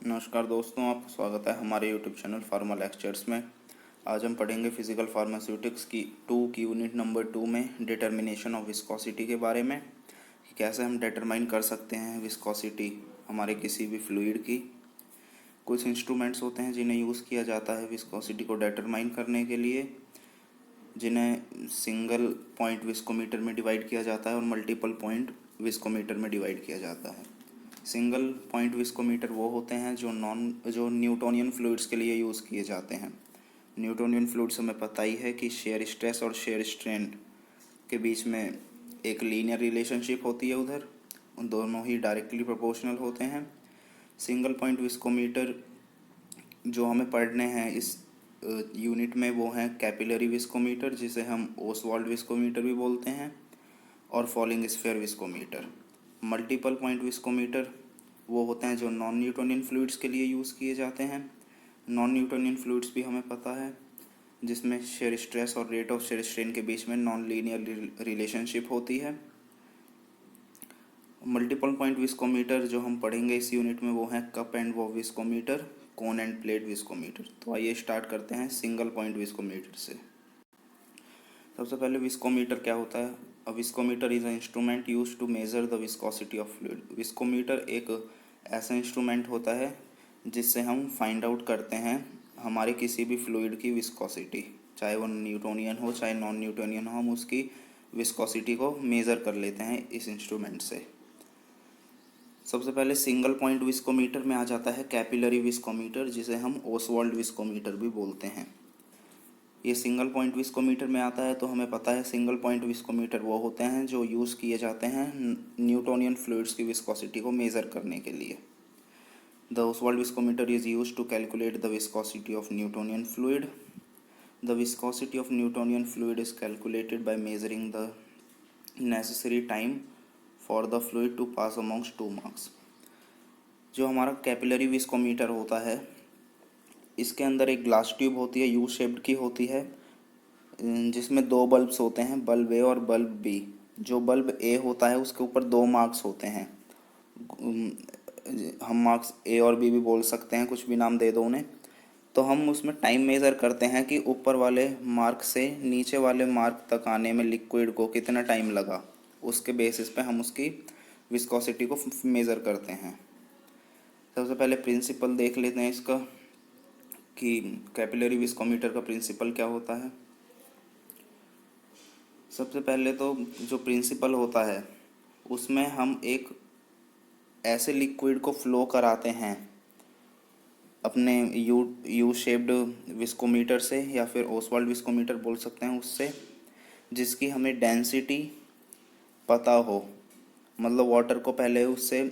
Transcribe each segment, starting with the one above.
नमस्कार दोस्तों, आपका स्वागत है हमारे यूट्यूब चैनल फार्मा लेक्चर्स में। आज हम पढ़ेंगे फिजिकल फार्मास्यूटिक्स की यूनिट नंबर 2 में डिटर्मिनेशन ऑफ विस्कोसिटी के बारे में कि कैसे हम डिटरमाइन कर सकते हैं विस्कोसिटी हमारे किसी भी फ्लूइड की। कुछ इंस्ट्रूमेंट्स होते हैं जिन्हें यूज़ किया जाता है विस्कोसिटी को डिटरमाइन करने के लिए, जिन्हें सिंगल पॉइंट विस्कोमीटर में डिवाइड किया जाता है और मल्टीपल पॉइंट विस्कोमीटर में डिवाइड किया जाता है। सिंगल पॉइंट विस्कोमीटर वो होते हैं जो न्यूटोनियन फ्लूइड्स के लिए यूज़ किए जाते हैं। न्यूटोनियन फ्लूइड्स हमें पता ही है कि शेयर स्ट्रेस और शेयर स्ट्रेन के बीच में एक लीनियर रिलेशनशिप होती है, उधर उन दोनों ही डायरेक्टली प्रोपोर्शनल होते हैं। सिंगल पॉइंट विस्कोमीटर जो हमें पढ़ने हैं इस यूनिट में वो हैं कैपिलरी विस्कोमीटर, जिसे हम ओसवाल्ड विस्कोमीटर भी बोलते हैं, और falling sphere viscometer. Multiple point viscometer वो होते हैं जो नॉन न्यूटोनियन फ्लूइड्स के लिए यूज़ किए जाते हैं। नॉन न्यूटोनियन फ्लूइड्स भी हमें पता है, जिसमें शेयर स्ट्रेस और रेट ऑफ शेयर स्ट्रेन के बीच में नॉन लीनियर रिलेशनशिप होती है। मल्टीपल पॉइंट विस्कोमीटर जो हम पढ़ेंगे इस यूनिट में वो हैं cup and wow viscometer, cone end plate viscometer. तो आइए स्टार्ट करते हैं सिंगल पॉइंट विस्कोमीटर से। सबसे पहले विस्कोमीटर क्या होता है। A viscometer is a instrument use to measure the viscosity of fluid. Viscometer एक ऐसा इंस्ट्रूमेंट होता है जिससे हम फाइंड आउट करते हैं हमारे किसी भी फ्लूइड की विस्कोसिटी, चाहे वो न्यूटोनियन हो चाहे नॉन न्यूटोनियन हो, हम उसकी विस्कोसिटी को मेज़र कर लेते हैं इस इंस्ट्रूमेंट से। सबसे पहले सिंगल पॉइंट विस्कोमीटर में आ जाता है कैपिलरी विस्कोमीटर, जिसे हम ओसवाल्ड विस्कोमीटर भी बोलते हैं। ये सिंगल पॉइंट विस्कोमीटर में आता है तो हमें पता है सिंगल पॉइंट विस्कोमीटर वो होते हैं जो यूज़ किए जाते हैं न्यूटोनियन फ्लूइड्स की विस्कोसिटी को मेज़र करने के लिए। The Ostwald viscometer is use to calculate the viscosity of Newtonian fluid. The viscosity of Newtonian fluid is calculated by measuring the necessary time for the fluid to pass amongst two marks. जो हमारा capillary viscometer होता है, इसके अंदर एक glass tube होती है, U shaped की होती है, जिसमें दो बल्ब्स होते हैं, बल्ब ए और बल्ब बी। जो बल्ब ए होता है उसके ऊपर 2 मार्क्स होते हैं। हम मार्क्स ए और बी भी बोल सकते हैं, कुछ भी नाम दे दो उन्हें। तो हम उसमें टाइम मेज़र करते हैं कि ऊपर वाले मार्क से नीचे वाले मार्क तक आने में लिक्विड को कितना टाइम लगा। उसके बेसिस पे हम उसकी विस्कोसिटी को मेज़र करते हैं। सबसे पहले प्रिंसिपल देख लेते हैं इसका कि कैपिलरी विस्कोमीटर का प्रिंसिपल क्या होता है। सबसे पहले तो जो प्रिंसिपल होता है उसमें हम एक ऐसे लिक्विड को फ्लो कराते हैं अपने यू शेप्ड विस्कोमीटर से, या फिर ओसवाल्ड विस्कोमीटर बोल सकते हैं उससे, जिसकी हमें डेंसिटी पता हो। मतलब वाटर को पहले उससे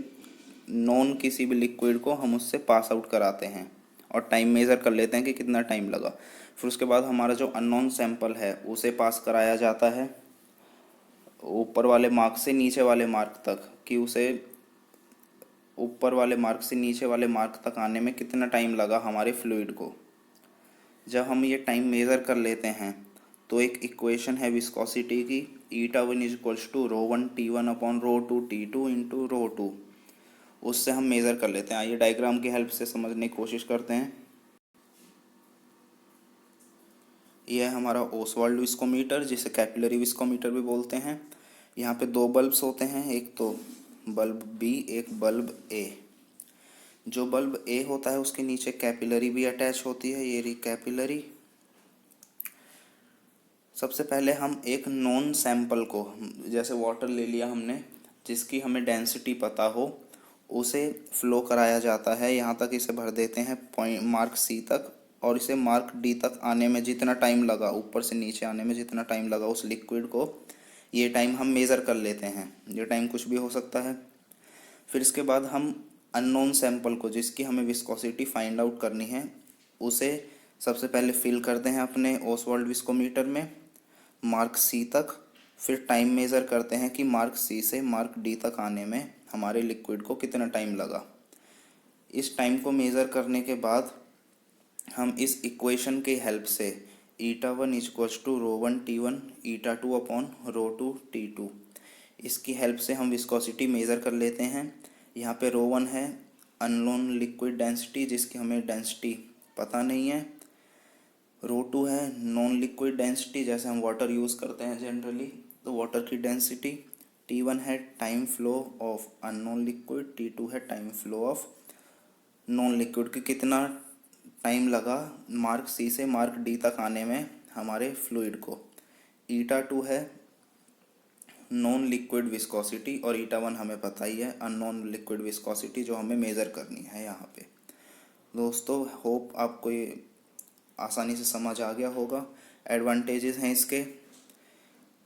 नॉन किसी भी लिक्विड को हम उससे पास आउट कराते हैं और टाइम मेज़र कर लेते हैं कि कितना टाइम लगा। फिर उसके बाद हमारा जो अननोन सैंपल है उसे पास कराया जाता है ऊपर वाले मार्क से नीचे वाले मार्क तक, कि उसे ऊपर वाले मार्क से नीचे वाले मार्क तक आने में कितना टाइम लगा हमारे फ्लूइड को। जब हम ये टाइम मेज़र कर लेते हैं तो एक इक्वेशन है विस्कोसिटी की, η1 equals to ρ1 T1 upon ρ2 T2 into ρ2। उससे हम मेज़र कर लेते हैं। आइए डायग्राम की हेल्प से समझने की कोशिश करते हैं। यह है हमारा ओसवाल्ड विस्कोमीटर, जिसे कैपिलरी विस्कोमीटर भी बोलते हैं। यहाँ पे 2 बल्ब्स होते हैं, एक तो बल्ब बी, एक बल्ब ए। जो बल्ब ए होता है उसके नीचे कैपिलरी भी अटैच होती है, ये रही कैपिलरी। सबसे पहले हम एक नॉन सैंपल को, जैसे वाटर ले लिया हमने, जिसकी हमें डेंसिटी पता हो, उसे फ्लो कराया जाता है। यहाँ तक इसे भर देते हैं पॉइंट मार्क सी तक, और इसे मार्क डी तक आने में जितना टाइम लगा, ऊपर से नीचे आने में जितना टाइम लगा उस लिक्विड को, ये टाइम हम मेज़र कर लेते हैं। ये टाइम कुछ भी हो सकता है। फिर इसके बाद हम अननोन सैंपल को, जिसकी हमें विस्कोसिटी फाइंड आउट करनी है, उसे सबसे पहले फिल करते हैं अपने ओसवाल्ड विस्कोमीटर में मार्क सी तक। फिर टाइम मेज़र करते हैं कि मार्क सी से मार्क डी तक आने में हमारे लिक्विड को कितना टाइम लगा। इस टाइम को मेज़र करने के बाद हम इस इक्वेशन की हेल्प से η1 equals to ρ1 T1 η2 upon ρ2 T2, इसकी हेल्प से हम विस्कोसिटी मेज़र कर लेते हैं। यहाँ पे ρ1 है अननोन लिक्विड डेंसिटी जिसकी हमें डेंसिटी पता नहीं है। ρ2 है नॉन लिक्विड डेंसिटी, जैसे हम वाटर यूज़ करते हैं जनरली, तो वाटर की डेंसिटी। T1 है time flow of unknown liquid, T2 है time flow of non liquid कि कितना टाइम लगा मार्क सी से मार्क डी तक आने में हमारे फ्लूइड को। η2 है नॉन लिक्विड विस्कोसिटी और η1 हमें पता ही है अननोन लिक्विड विस्कोसिटी जो हमें मेज़र करनी है यहाँ पे। दोस्तों होप आपको ये आसानी से समझ आ गया होगा। एडवांटेजेस हैं इसके,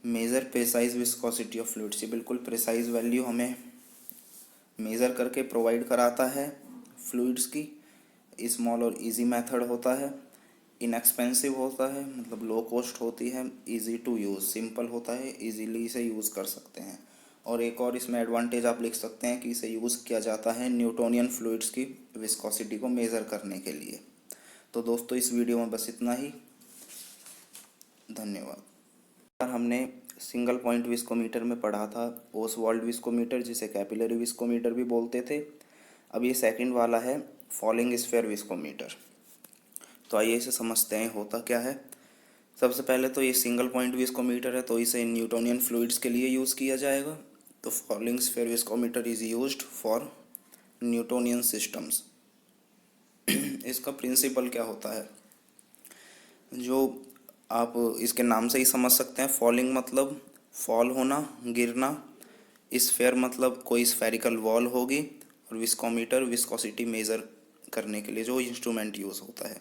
measure precise viscosity of fluids, ये बिल्कुल प्रिसाइज वैल्यू हमें मेज़र करके प्रोवाइड कराता है फ्लूइड्स की। स्मॉल और इजी मेथड होता है, इनएक्सपेंसिव होता है मतलब लो कॉस्ट होती है, इजी टू यूज़ सिंपल होता है, इजीली इसे यूज़ कर सकते हैं। और एक और इसमें एडवांटेज आप लिख सकते हैं कि इसे यूज़ किया जाता है न्यूटोनियन फ्लूइड्स की विस्कोसिटी को मेज़र करने के लिए। तो दोस्तों इस वीडियो में बस इतना ही, धन्यवाद। हमने सिंगल पॉइंट विस्कोमीटर में पढ़ा था ओसवाल्ड विस्कोमीटर जिसे कैपिलरी विस्कोमीटर भी बोलते थे। अब ये सेकंड वाला है फॉलिंग स्फीयर विस्कोमीटर। तो आइए इसे समझते हैं होता क्या है। सबसे पहले तो ये सिंगल पॉइंट विस्कोमीटर है तो इसे न्यूटोनियन फ्लूइड्स के लिए यूज़ किया जाएगा। तो falling sphere viscometer is used for Newtonian systems. इसका प्रिंसिपल क्या होता है, जो आप इसके नाम से ही समझ सकते हैं। फॉलिंग मतलब फॉल होना, गिरना, स्फीयर मतलब कोई स्फेरिकल वॉल होगी, और विस्कोमीटर विस्कोसिटी मेज़र करने के लिए जो इंस्ट्रूमेंट यूज़ होता है।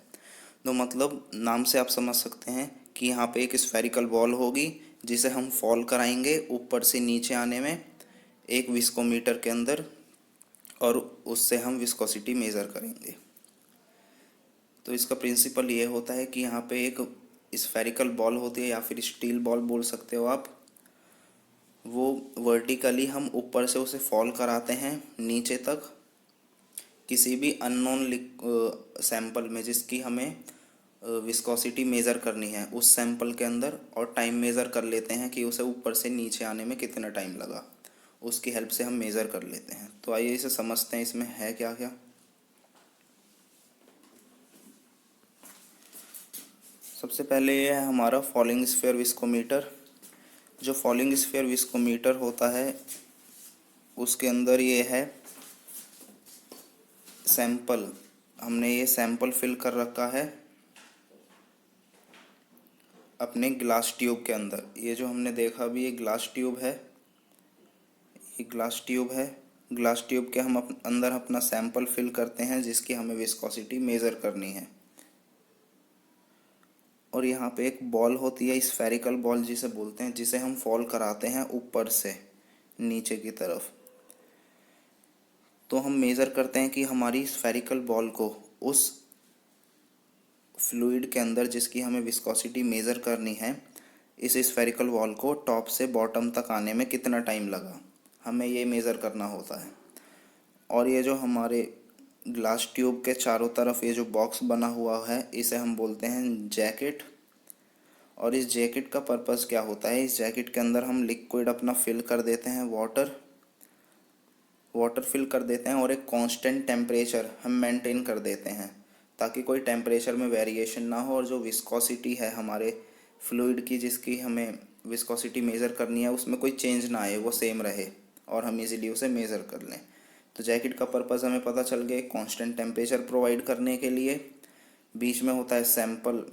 तो मतलब नाम से आप समझ सकते हैं कि यहाँ पे एक स्फेरिकल बॉल होगी जिसे हम फॉल कराएंगे ऊपर से नीचे आने में एक विस्कोमीटर के अंदर, और उससे हम विस्कोसिटी मेज़र करेंगे। तो इसका प्रिंसिपल ये होता है कि यहाँ पे एक स्फेरिकल बॉल होती है या फिर स्टील बॉल बोल सकते हो आप, वो वर्टिकली हम ऊपर से उसे फॉल कराते हैं नीचे तक किसी भी अननोन सैंपल में जिसकी हमें विस्कोसिटी मेज़र करनी है उस सैंपल के अंदर, और टाइम मेज़र कर लेते हैं कि उसे ऊपर से नीचे आने में कितना टाइम लगा, उसकी हेल्प से हम मेज़र कर लेते हैं। तो आइए इसे समझते हैं इसमें है क्या क्या। सबसे पहले ये है हमारा फॉलिंग स्फीयर विस्कोमीटर। जो फॉलिंग स्फीयर विस्कोमीटर होता है उसके अंदर ये है सैंपल, हमने ये सैंपल फिल कर रखा है अपने ग्लास ट्यूब के अंदर। ये जो हमने देखा अभी ये ग्लास ट्यूब है, ये ग्लास ट्यूब है। ग्लास ट्यूब के हम अंदर अपना सैंपल फिल करते हैं जिसकी हमें विस्कोसिटी मेज़र करनी है। और यहाँ पे एक बॉल होती है स्फेरिकल बॉल जिसे बोलते हैं, जिसे हम फॉल कराते हैं ऊपर से नीचे की तरफ। तो हम मेज़र करते हैं कि हमारी स्फेरिकल बॉल को उस फ्लूइड के अंदर जिसकी हमें विस्कोसिटी मेज़र करनी है, इस स्फेरिकल बॉल को टॉप से बॉटम तक आने में कितना टाइम लगा, हमें ये मेज़र करना होता है। और ये जो हमारे ग्लास ट्यूब के चारों तरफ ये जो बॉक्स बना हुआ है इसे हम बोलते हैं जैकेट। और इस जैकेट का पर्पज़ क्या होता है, इस जैकेट के अंदर हम लिक्विड अपना फिल कर देते हैं, वाटर फिल कर देते हैं, और एक कांस्टेंट टेम्परेचर हम मेंटेन कर देते हैं ताकि कोई टेम्परेचर में वेरिएशन ना हो, और जो विस्कोसिटी है हमारे फ्लूइड की जिसकी हमें विस्कोसिटी मेज़र करनी है उसमें कोई चेंज ना आए, वो सेम रहे और हम इजीली उसे मेज़र कर लें। तो जैकेट का पर्पज़ हमें पता चल गया, कांस्टेंट टेम्परेचर प्रोवाइड करने के लिए। बीच में होता है सैंपल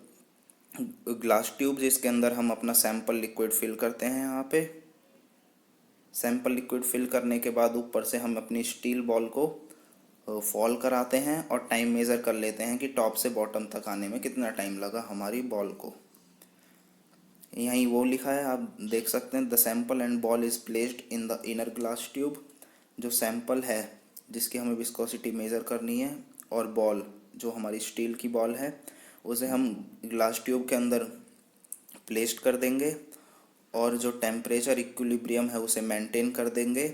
ग्लास ट्यूब जिसके अंदर हम अपना सैंपल लिक्विड फिल करते हैं। यहाँ पे सैंपल लिक्विड फिल करने के बाद ऊपर से हम अपनी स्टील बॉल को फॉल कराते हैं और टाइम मेज़र कर लेते हैं कि टॉप से बॉटम तक आने में कितना टाइम लगा हमारी बॉल को। यहीं वो लिखा है, आप देख सकते हैं, the sample and ball is placed in the inner glass tube. जो सैंपल है जिसकी हमें विस्कोसिटी मेज़र करनी है और बॉल जो हमारी स्टील की बॉल है उसे हम ग्लास ट्यूब के अंदर प्लेस्ड कर देंगे, और जो टेम्परेचर इक्विलिब्रियम है उसे मेंटेन कर देंगे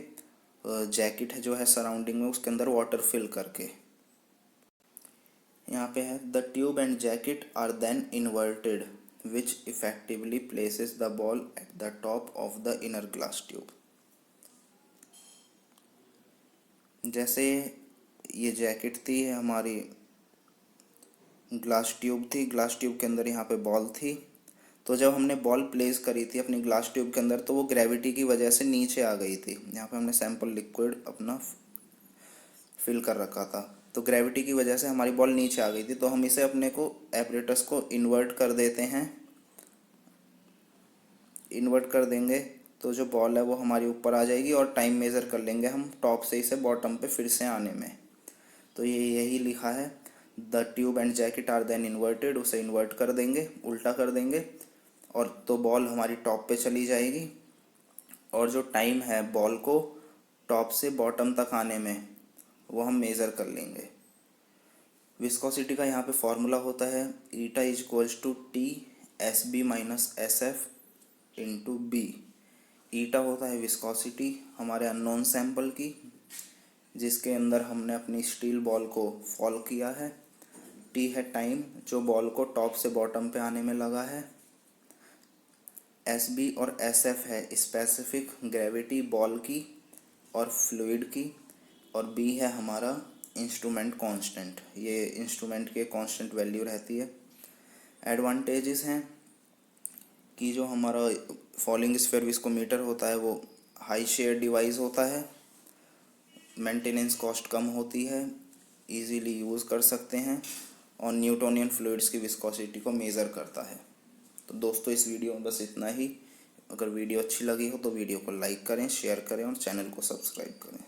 जैकेट है जो है सराउंडिंग में उसके अंदर वाटर फिल करके। यहाँ पे है the tube and jacket are then inverted which effectively places the ball at the top of the inner glass tube. जैसे ये जैकेट थी, ये हमारी ग्लास ट्यूब थी, ग्लास ट्यूब के अंदर यहाँ पे बॉल थी। तो जब हमने बॉल प्लेस करी थी अपनी ग्लास ट्यूब के अंदर तो वो ग्रेविटी की वजह से नीचे आ गई थी। यहाँ पे हमने सैंपल लिक्विड अपना फिल कर रखा था, तो ग्रेविटी की वजह से हमारी बॉल नीचे आ गई थी। तो हम इसे अपने को एपरेटस को इन्वर्ट कर देते हैं। इन्वर्ट कर देंगे तो जो बॉल है वो हमारी ऊपर आ जाएगी और टाइम मेज़र कर लेंगे हम टॉप से इसे बॉटम पे फिर से आने में। तो ये यही लिखा है, the tube and jacket are then inverted, उसे इन्वर्ट कर देंगे, उल्टा कर देंगे, और तो बॉल हमारी टॉप पे चली जाएगी। और जो टाइम है बॉल को टॉप से बॉटम तक आने में वो हम मेज़र कर लेंगे। विस्कोसिटी का यहाँ पे फॉर्मूला होता है eta is equals to T S B minus S F into B. Eta होता है विस्कोसिटी हमारे अननोन सैंपल की, जिसके अंदर हमने अपनी स्टील बॉल को फॉल किया है। टी है टाइम जो बॉल को टॉप से बॉटम पे आने में लगा है। एस बी और एस एफ है स्पेसिफिक ग्रेविटी बॉल की और फ्लूइड की, और बी है हमारा इंस्ट्रूमेंट कांस्टेंट, ये इंस्ट्रूमेंट के कांस्टेंट वैल्यू रहती है। एडवांटेजेस हैं कि जो हमारा फॉलिंग स्फीयर विस्कोमीटर होता है वो हाई शेयर डिवाइस होता है, मेंटेनेंस कॉस्ट कम होती है, इजीली यूज़ कर सकते हैं, और न्यूटोनियन फ्लूइड्स की विस्कोसिटी को मेज़र करता है। तो दोस्तों इस वीडियो में बस इतना ही। अगर वीडियो अच्छी लगी हो तो वीडियो को लाइक करें, शेयर करें और चैनल को सब्सक्राइब करें।